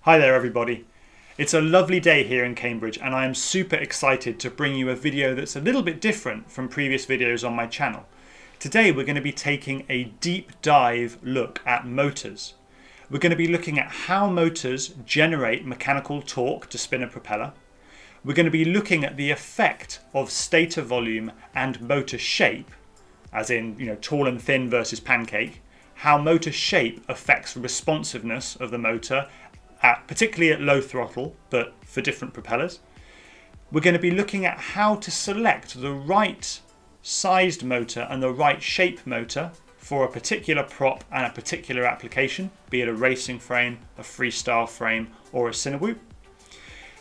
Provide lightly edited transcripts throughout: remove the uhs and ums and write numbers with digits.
Hi there everybody. It's a lovely day here in Cambridge and I am super excited to bring you a video that's a little bit different from previous videos on my channel. Today we're going to be taking a deep dive look at motors. We're going to be looking at how motors generate mechanical torque to spin a propeller. We're going to be looking at the effect of stator volume and motor shape, as in, tall and thin versus pancake, how motor shape affects responsiveness of the motor, particularly at low throttle, but for different propellers. We're going to be looking at how to select the right sized motor and the right shape motor for a particular prop and a particular application, be it a racing frame, a freestyle frame, or a Cinewoop.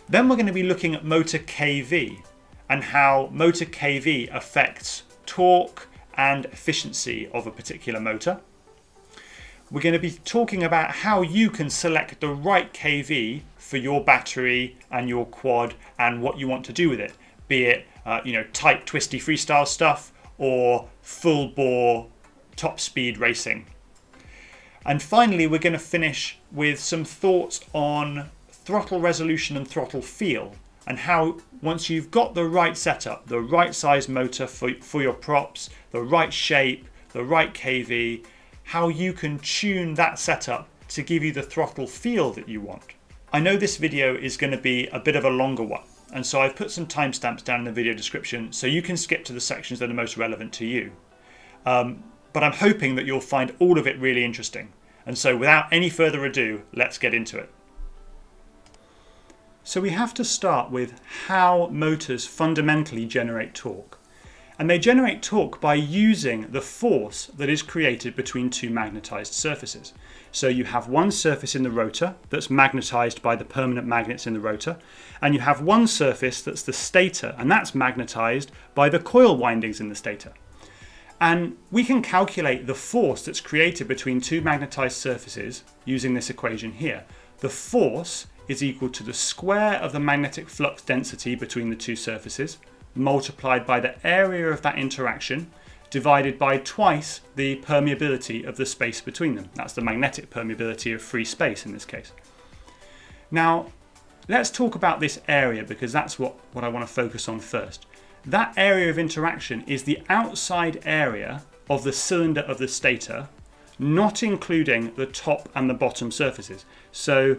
Then we're going to be looking at motor KV and how motor KV affects torque and efficiency of a particular motor. We're going to be talking about how you can select the right KV for your battery and your quad and what you want to do with it, be it tight, twisty freestyle stuff or full bore top speed racing. And finally, we're going to finish with some thoughts on throttle resolution and throttle feel, and how once you've got the right setup, the right size motor for your props, the right shape, the right KV, how you can tune that setup to give you the throttle feel that you want. I know this video is going to be a bit of a longer one, and so I've put some timestamps down in the video description so you can skip to the sections that are most relevant to you. But I'm hoping that you'll find all of it really interesting. And so without any further ado, let's get into it. So we have to start with how motors fundamentally generate torque. And they generate torque by using the force that is created between two magnetized surfaces. So you have one surface in the rotor that's magnetized by the permanent magnets in the rotor, and you have one surface that's the stator, and that's magnetized by the coil windings in the stator. And we can calculate the force that's created between two magnetized surfaces using this equation here. The force is equal to the square of the magnetic flux density between the two surfaces, multiplied by the area of that interaction, divided by twice the permeability of the space between them. That's the magnetic permeability of free space in this case. Now, let's talk about this area because that's what I want to focus on first. That area of interaction is the outside area of the cylinder of the stator, not including the top and the bottom surfaces. So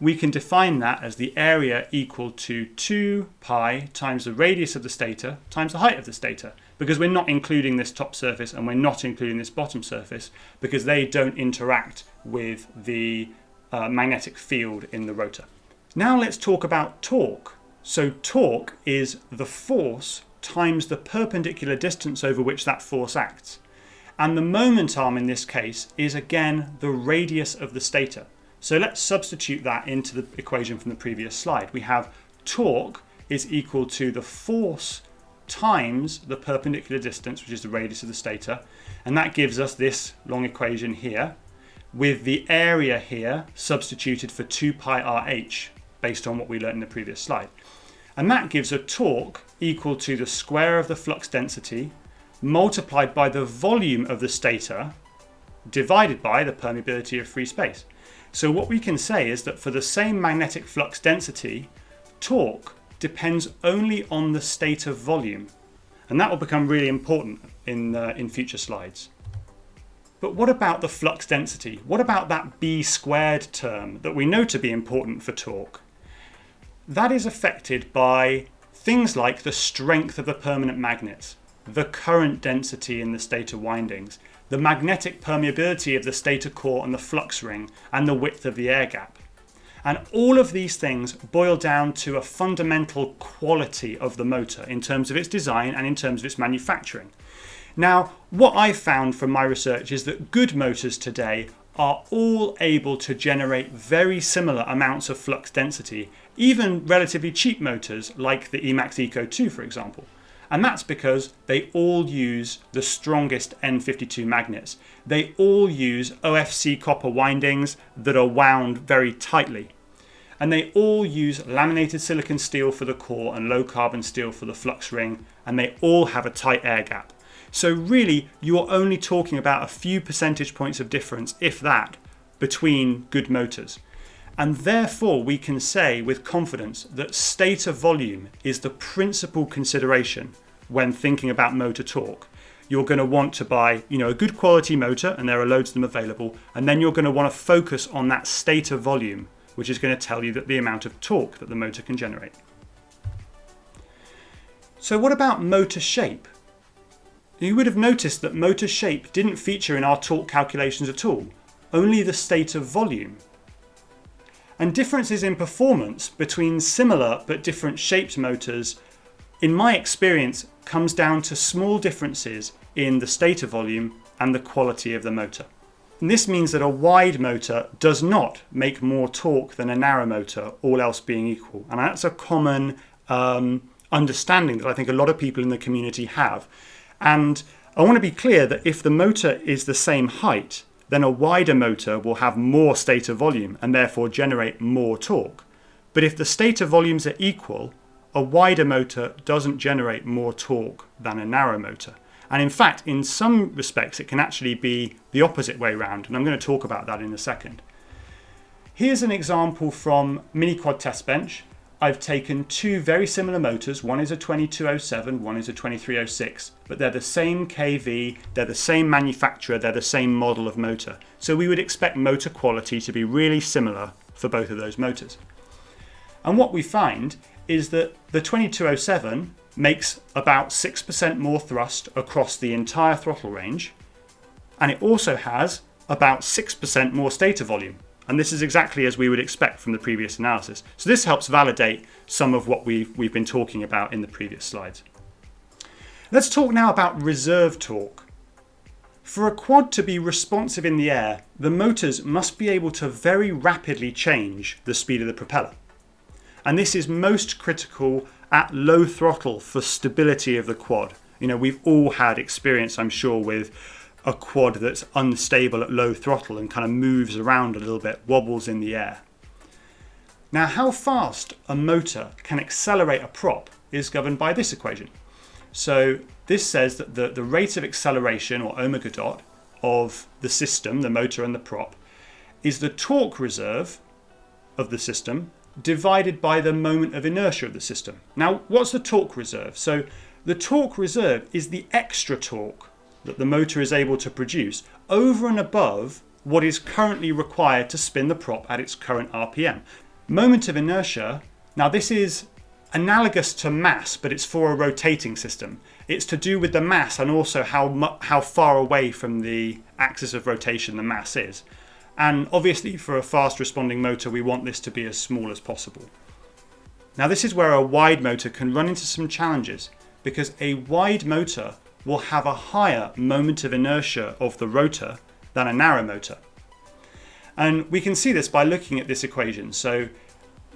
we can define that as the area equal to 2 pi times the radius of the stator times the height of the stator, because we're not including this top surface and we're not including this bottom surface because they don't interact with the magnetic field in the rotor. Now let's talk about torque. So torque is the force times the perpendicular distance over which that force acts. And the moment arm in this case is again the radius of the stator. So let's substitute that into the equation from the previous slide. We have torque is equal to the force times the perpendicular distance, which is the radius of the stator. And that gives us this long equation here, with the area here substituted for 2 pi RH, based on what we learned in the previous slide. And that gives a torque equal to the square of the flux density multiplied by the volume of the stator divided by the permeability of free space. So what we can say is that for the same magnetic flux density, torque depends only on the stator volume. And that will become really important in future slides. But what about the flux density? What about that B squared term that we know to be important for torque? That is affected by things like the strength of the permanent magnets, the current density in the stator windings, the magnetic permeability of the stator core and the flux ring, and the width of the air gap. And all of these things boil down to a fundamental quality of the motor in terms of its design and in terms of its manufacturing. Now, what I've found from my research is that good motors today are all able to generate very similar amounts of flux density, even relatively cheap motors like the Emax Eco 2, for example. And that's because they all use the strongest N52 magnets. They all use OFC copper windings that are wound very tightly. And they all use laminated silicon steel for the core and low carbon steel for the flux ring. And they all have a tight air gap. So really, you're only talking about a few percentage points of difference, if that, between good motors. And therefore we can say with confidence that state of volume is the principal consideration when thinking about motor torque. You're going to want to buy, a good quality motor, and there are loads of them available, and then you're going to want to focus on that state of volume, which is going to tell you that the amount of torque that the motor can generate. So what about motor shape? You would have noticed that motor shape didn't feature in our torque calculations at all, only the state of volume. And differences in performance between similar but different shaped motors, in my experience, comes down to small differences in the state of volume and the quality of the motor. And this means that a wide motor does not make more torque than a narrow motor, all else being equal. And that's a common understanding that I think a lot of people in the community have. And I want to be clear that if the motor is the same height, then a wider motor will have more state of volume and therefore generate more torque. But if the state of volumes are equal, a wider motor doesn't generate more torque than a narrow motor. And in fact, in some respects, it can actually be the opposite way around. And I'm going to talk about that in a second. Here's an example from Mini Quad Test Bench. I've taken two very similar motors. One is a 2207, one is a 2306, but they're the same KV, they're the same manufacturer, they're the same model of motor. So we would expect motor quality to be really similar for both of those motors. And what we find is that the 2207 makes about 6% more thrust across the entire throttle range, and it also has about 6% more stator volume. And this is exactly as we would expect from the previous analysis. So this helps validate some of what we've been talking about in the previous slides. Let's talk now about reserve torque. For a quad to be responsive in the air, the motors must be able to very rapidly change the speed of the propeller. And this is most critical at low throttle for stability of the quad. We've all had experience, I'm sure, with a quad that's unstable at low throttle and kind of moves around a little bit, wobbles in the air. Now, how fast a motor can accelerate a prop is governed by this equation. So this says that the rate of acceleration, or omega dot, of the system, the motor and the prop, is the torque reserve of the system divided by the moment of inertia of the system. Now, what's the torque reserve? So the torque reserve is the extra torque that the motor is able to produce over and above what is currently required to spin the prop at its current RPM. Moment of inertia, now this is analogous to mass, but it's for a rotating system. It's to do with the mass and also how far away from the axis of rotation the mass is. And obviously for a fast responding motor, we want this to be as small as possible. Now this is where a wide motor can run into some challenges, because a wide motor will have a higher moment of inertia of the rotor than a narrow motor. And we can see this by looking at this equation. So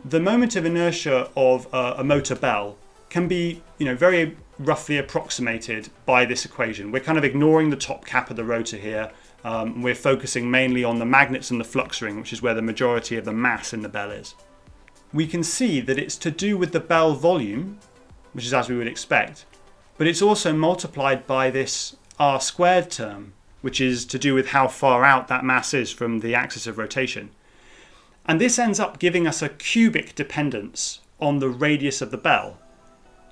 the moment of inertia of a motor bell can be very roughly approximated by this equation. We're kind of ignoring the top cap of the rotor here. We're focusing mainly on the magnets and the flux ring, which is where the majority of the mass in the bell is. We can see that it's to do with the bell volume, which is as we would expect, but it's also multiplied by this r squared term, which is to do with how far out that mass is from the axis of rotation. And this ends up giving us a cubic dependence on the radius of the bell.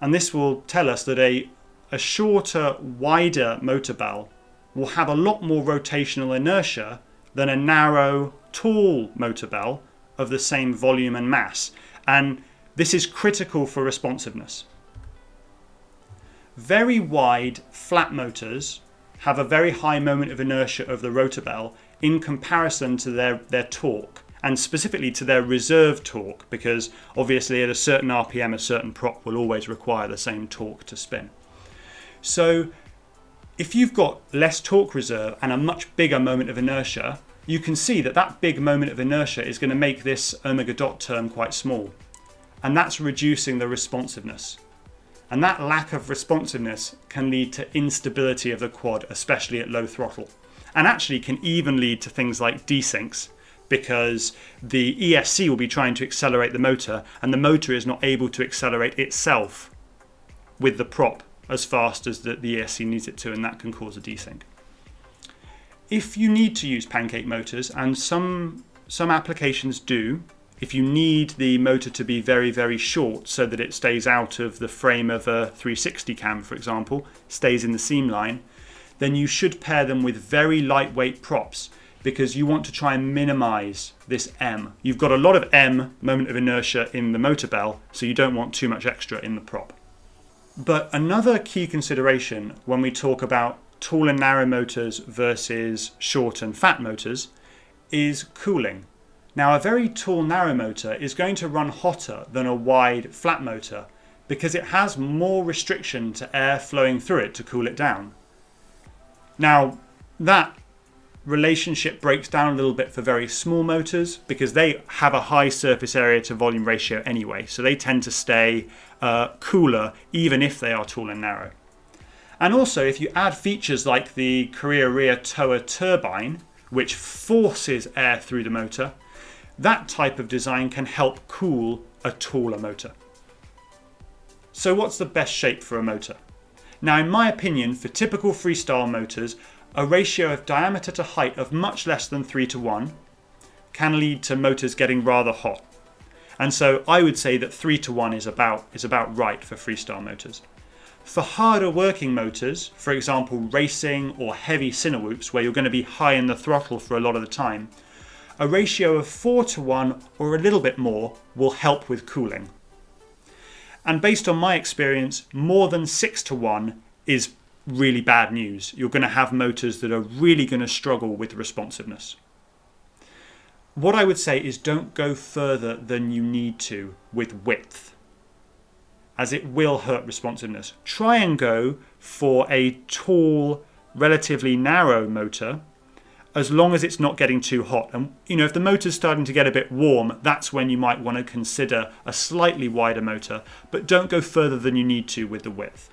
And this will tell us that a shorter, wider motor bell will have a lot more rotational inertia than a narrow, tall motor bell of the same volume and mass. And this is critical for responsiveness. Very wide, flat motors have a very high moment of inertia of the rotor bell in comparison to their torque, and specifically to their reserve torque, because obviously at a certain RPM, a certain prop will always require the same torque to spin. So if you've got less torque reserve and a much bigger moment of inertia, you can see that that big moment of inertia is going to make this omega dot term quite small. And that's reducing the responsiveness. And that lack of responsiveness can lead to instability of the quad, especially at low throttle. And actually can even lead to things like desyncs, because the ESC will be trying to accelerate the motor, and the motor is not able to accelerate itself with the prop as fast as the ESC needs it to, and that can cause a desync. If you need to use pancake motors, and some applications do, If you need the motor to be very, very short so that it stays out of the frame of a 360 cam, for example, stays in the seam line, then you should pair them with very lightweight props because you want to try and minimize this M. You've got a lot of M, moment of inertia, in the motor bell, so you don't want too much extra in the prop. But another key consideration when we talk about tall and narrow motors versus short and fat motors is cooling. Now, a very tall narrow motor is going to run hotter than a wide flat motor because it has more restriction to air flowing through it to cool it down. Now, that relationship breaks down a little bit for very small motors because they have a high surface area to volume ratio anyway, so they tend to stay cooler even if they are tall and narrow. And also, if you add features like the Korea rear tower turbine, which forces air through the motor, that type of design can help cool a taller motor. So what's the best shape for a motor? Now, in my opinion, for typical freestyle motors, a ratio of diameter to height of much less than 3:1 can lead to motors getting rather hot. And so I would say that 3:1 is about right for freestyle motors. For harder working motors, for example racing or heavy Cinewhoops where you're going to be high in the throttle for a lot of the time, a ratio of 4:1 or a little bit more will help with cooling. And based on my experience, more than 6:1 is really bad news. You're going to have motors that are really going to struggle with responsiveness. What I would say is don't go further than you need to with width, as it will hurt responsiveness. Try and go for a tall, relatively narrow motor, as long as it's not getting too hot. And if the motor's starting to get a bit warm, that's when you might want to consider a slightly wider motor, but don't go further than you need to with the width.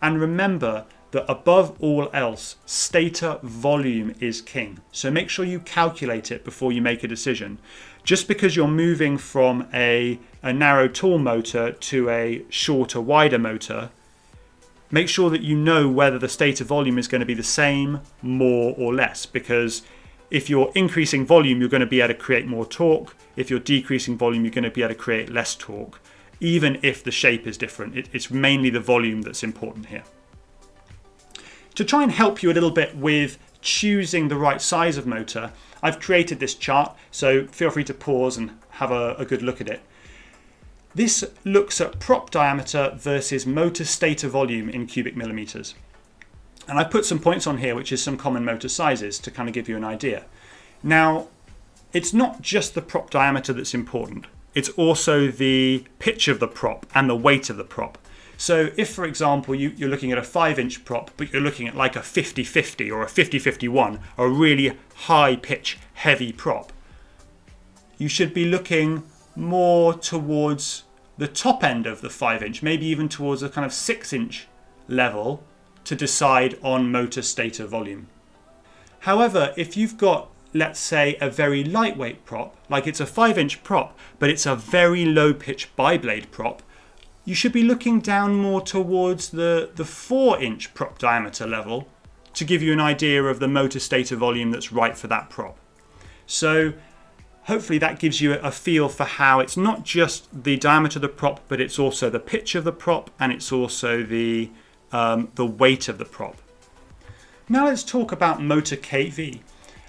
And remember that above all else, stator volume is king. So make sure you calculate it before you make a decision. Just because you're moving from a narrow tall motor to a shorter wider motor, make sure that you know whether the stator volume is going to be the same, more or less, because if you're increasing volume, you're going to be able to create more torque. If you're decreasing volume, you're going to be able to create less torque, even if the shape is different. It's mainly the volume that's important here. To try and help you a little bit with choosing the right size of motor, I've created this chart, so feel free to pause and have a good look at it. This looks at prop diameter versus motor stator volume in cubic millimeters. And I've put some points on here, which is some common motor sizes to kind of give you an idea. Now, it's not just the prop diameter that's important. It's also the pitch of the prop and the weight of the prop. So if, for example, you're looking at a 5-inch prop, but you're looking at like a 50-50 or a 50-51, a really high pitch, heavy prop, you should be looking more towards the top end of the 5-inch, maybe even towards a kind of 6-inch level to decide on motor stator volume. However, if you've got, let's say, a very lightweight prop, like it's a 5-inch prop, but it's a very low pitch bi-blade prop, you should be looking down more towards the 4-inch prop diameter level to give you an idea of the motor stator volume that's right for that prop. So hopefully that gives you a feel for how it's not just the diameter of the prop, but it's also the pitch of the prop and it's also the weight of the prop. Now let's talk about motor KV.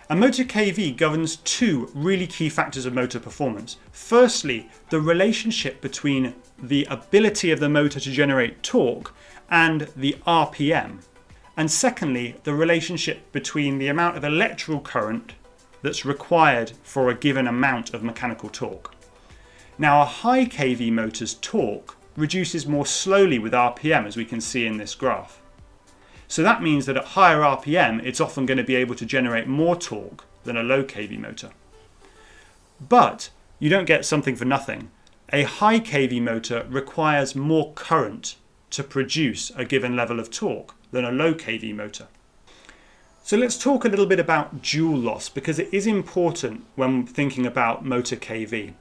And motor KV governs two really key factors of motor performance. Firstly, the relationship between the ability of the motor to generate torque and the RPM. And secondly, the relationship between the amount of electrical current that's required for a given amount of mechanical torque. Now, a high KV motor's torque reduces more slowly with RPM, as we can see in this graph. So that means that at higher RPM, it's often going to be able to generate more torque than a low KV motor. But you don't get something for nothing. A high KV motor requires more current to produce a given level of torque than a low KV motor. So let's talk a little bit about joule loss, because it is important when thinking about motor KV.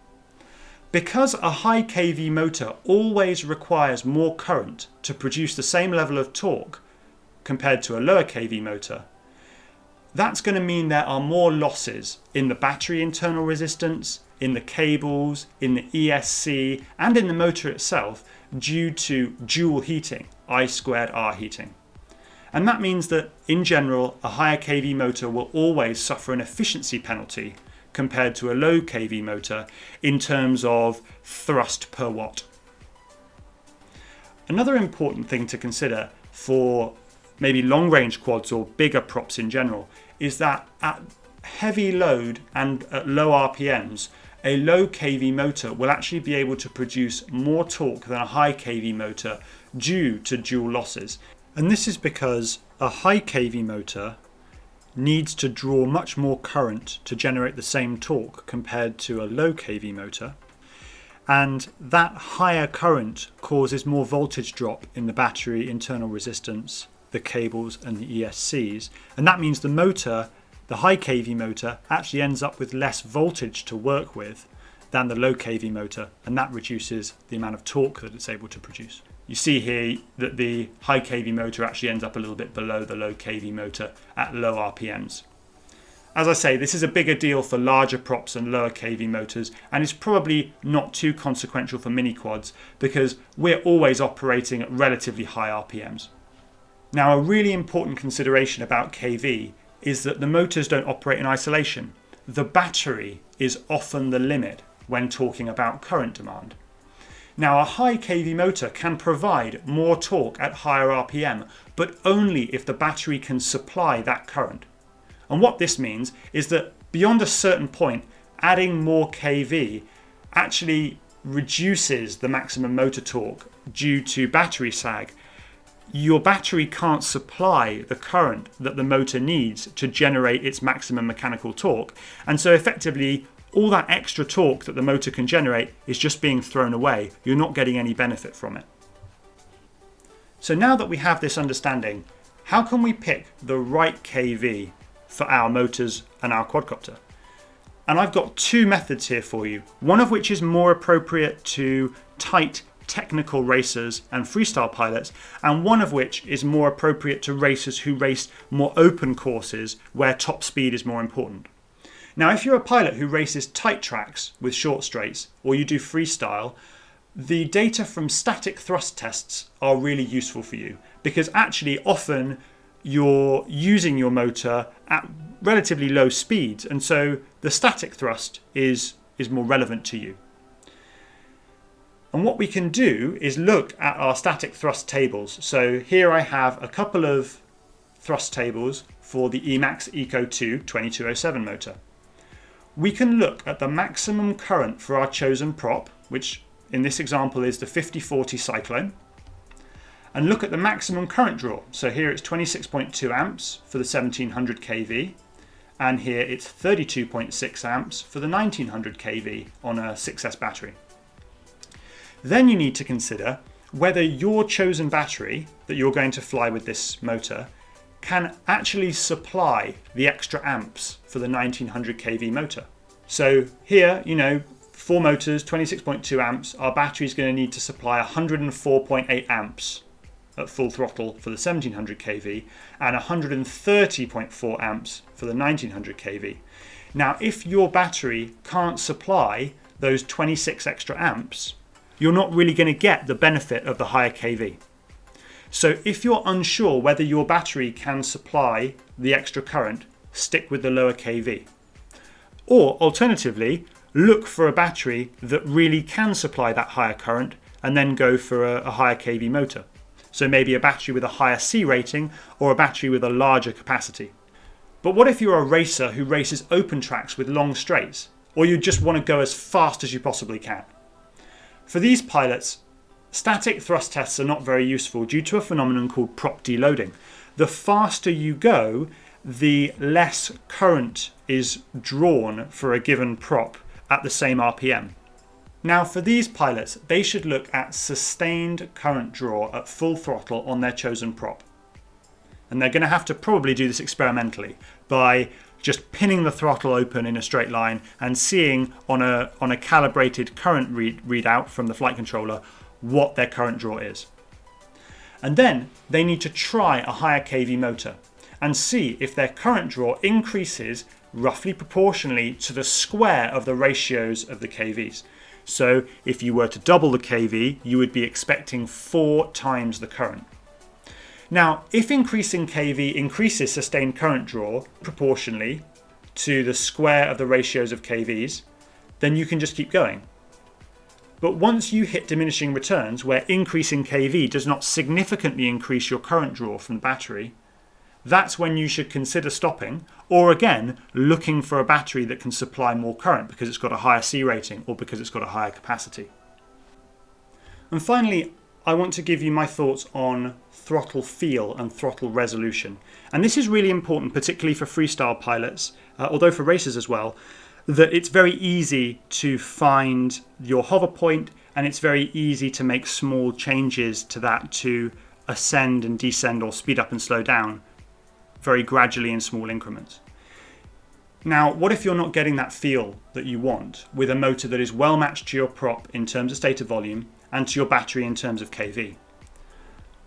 Because a high KV motor always requires more current to produce the same level of torque compared to a lower KV motor, that's going to mean there are more losses in the battery internal resistance, in the cables, in the ESC, and in the motor itself due to dual heating, I²R heating. And that means that, in general, a higher kV motor will always suffer an efficiency penalty compared to a low kV motor in terms of thrust per watt. Another important thing to consider for maybe long-range quads or bigger props in general is that at heavy load and at low RPMs, a low kV motor will actually be able to produce more torque than a high kV motor due to dual losses. And this is because a high kV motor needs to draw much more current to generate the same torque compared to a low kV motor. And that higher current causes more voltage drop in the battery internal resistance, the cables and the ESCs. And that means the motor, the high kV motor, actually ends up with less voltage to work with than the low kV motor, and that reduces the amount of torque that it's able to produce. You see here that the high kV motor actually ends up a little bit below the low kV motor at low RPMs. As I say, this is a bigger deal for larger props and lower kV motors, and it's probably not too consequential for mini quads because we're always operating at relatively high RPMs. Now, a really important consideration about kV is that the motors don't operate in isolation. The battery is often the limit when talking about current demand. Now, a high kV motor can provide more torque at higher RPM, but only if the battery can supply that current. And what this means is that beyond a certain point, adding more kV actually reduces the maximum motor torque due to battery sag. Your battery can't supply the current that the motor needs to generate its maximum mechanical torque. And so effectively, all that extra torque that the motor can generate is just being thrown away. You're not getting any benefit from it. So now that we have this understanding, how can we pick the right kV for our motors and our quadcopter? And I've got two methods here for you, one of which is more appropriate to tight technical racers and freestyle pilots, and one of which is more appropriate to racers who race more open courses where top speed is more important. Now, if you're a pilot who races tight tracks with short straights, or you do freestyle, the data from static thrust tests are really useful for you, because actually often you're using your motor at relatively low speeds, and so the static thrust is more relevant to you. And what we can do is look at our static thrust tables. So here I have a couple of thrust tables for the Emax Eco 2 2207 motor. We can look at the maximum current for our chosen prop, which in this example is the 5040 Cyclone, and look at the maximum current draw. So here it's 26.2 amps for the 1700 kV, and here it's 32.6 amps for the 1900 kV on a 6S battery. Then you need to consider whether your chosen battery that you're going to fly with this motor can actually supply the extra amps for the 1900 kV motor. So here, 4 motors, 26.2 amps, our battery is going to need to supply 104.8 amps at full throttle for the 1700 kV and 130.4 amps for the 1900 kV. Now, if your battery can't supply those 26 extra amps, you're not really going to get the benefit of the higher kV. So if you're unsure whether your battery can supply the extra current, stick with the lower kV. Or alternatively, look for a battery that really can supply that higher current and then go for a higher kV motor. So maybe a battery with a higher C rating or a battery with a larger capacity. But what if you're a racer who races open tracks with long straights, or you just want to go as fast as you possibly can? For these pilots, static thrust tests are not very useful due to a phenomenon called prop deloading. The faster you go, the less current is drawn for a given prop at the same RPM. Now, for these pilots, they should look at sustained current draw at full throttle on their chosen prop. And they're going to have to probably do this experimentally by just pinning the throttle open in a straight line and seeing on a calibrated current readout from the flight controller what their current draw is. And then they need to try a higher kV motor. and see if their current draw increases roughly proportionally to the square of the ratios of the kVs. So if you were to double the kV, you would be expecting 4 times the current. Now, if increasing kV increases sustained current draw proportionally to the square of the ratios of kVs, then you can just keep going. But once you hit diminishing returns where increasing kV does not significantly increase your current draw from the battery, that's when you should consider stopping, or again, looking for a battery that can supply more current because it's got a higher C rating or because it's got a higher capacity. And finally, I want to give you my thoughts on throttle feel and throttle resolution. And this is really important, particularly for freestyle pilots, although for racers as well, that it's very easy to find your hover point, and it's very easy to make small changes to that to ascend and descend or speed up and slow down very gradually in small increments. Now, what if you're not getting that feel that you want with a motor that is well matched to your prop in terms of stator volume and to your battery in terms of kV?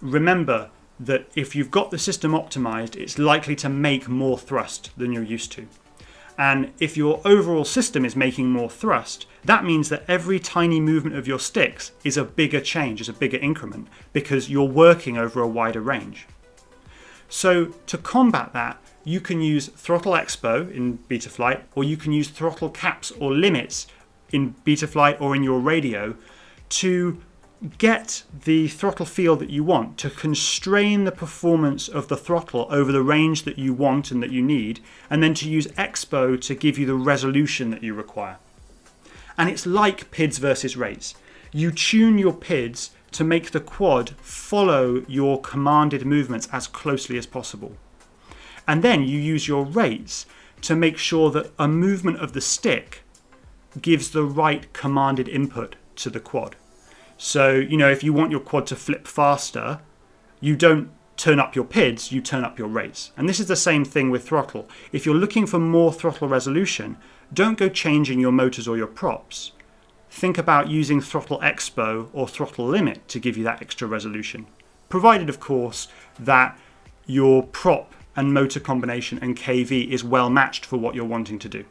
Remember that if you've got the system optimized, it's likely to make more thrust than you're used to. And if your overall system is making more thrust, that means that every tiny movement of your sticks is a bigger change, is a bigger increment, because you're working over a wider range. So to combat that, you can use throttle expo in Betaflight, or you can use throttle caps or limits in Betaflight or in your radio to get the throttle feel that you want, to constrain the performance of the throttle over the range that you want and that you need, and then to use expo to give you the resolution that you require. And it's like PIDs versus rates. You tune your PIDs to make the quad follow your commanded movements as closely as possible. And then you use your rates to make sure that a movement of the stick gives the right commanded input to the quad. So, if you want your quad to flip faster, you don't turn up your PIDs, you turn up your rates. And this is the same thing with throttle. If you're looking for more throttle resolution, don't go changing your motors or your props. Think about using throttle expo or throttle limit to give you that extra resolution, provided of course that your prop and motor combination and kV is well matched for what you're wanting to do.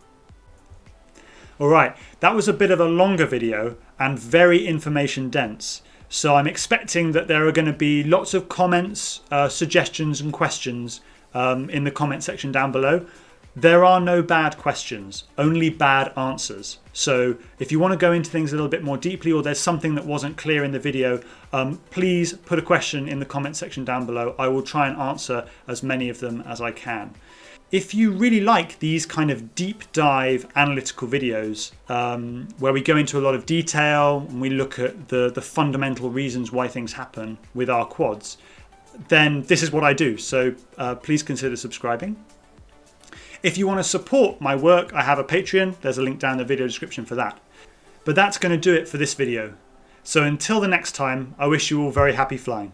Alright, that was a bit of a longer video and very information dense, so I'm expecting that there are going to be lots of comments, suggestions and questions in the comment section down below. There are no bad questions, only bad answers. So if you want to go into things a little bit more deeply, or there's something that wasn't clear in the video, please put a question in the comment section down below. I will try and answer as many of them as I can. If you really like these kind of deep dive analytical videos where we go into a lot of detail and we look at the fundamental reasons why things happen with our quads, then this is what I do. So please consider subscribing. If you want to support my work, I have a Patreon. There's a link down in the video description for that. But that's going to do it for this video. So until the next time, I wish you all very happy flying.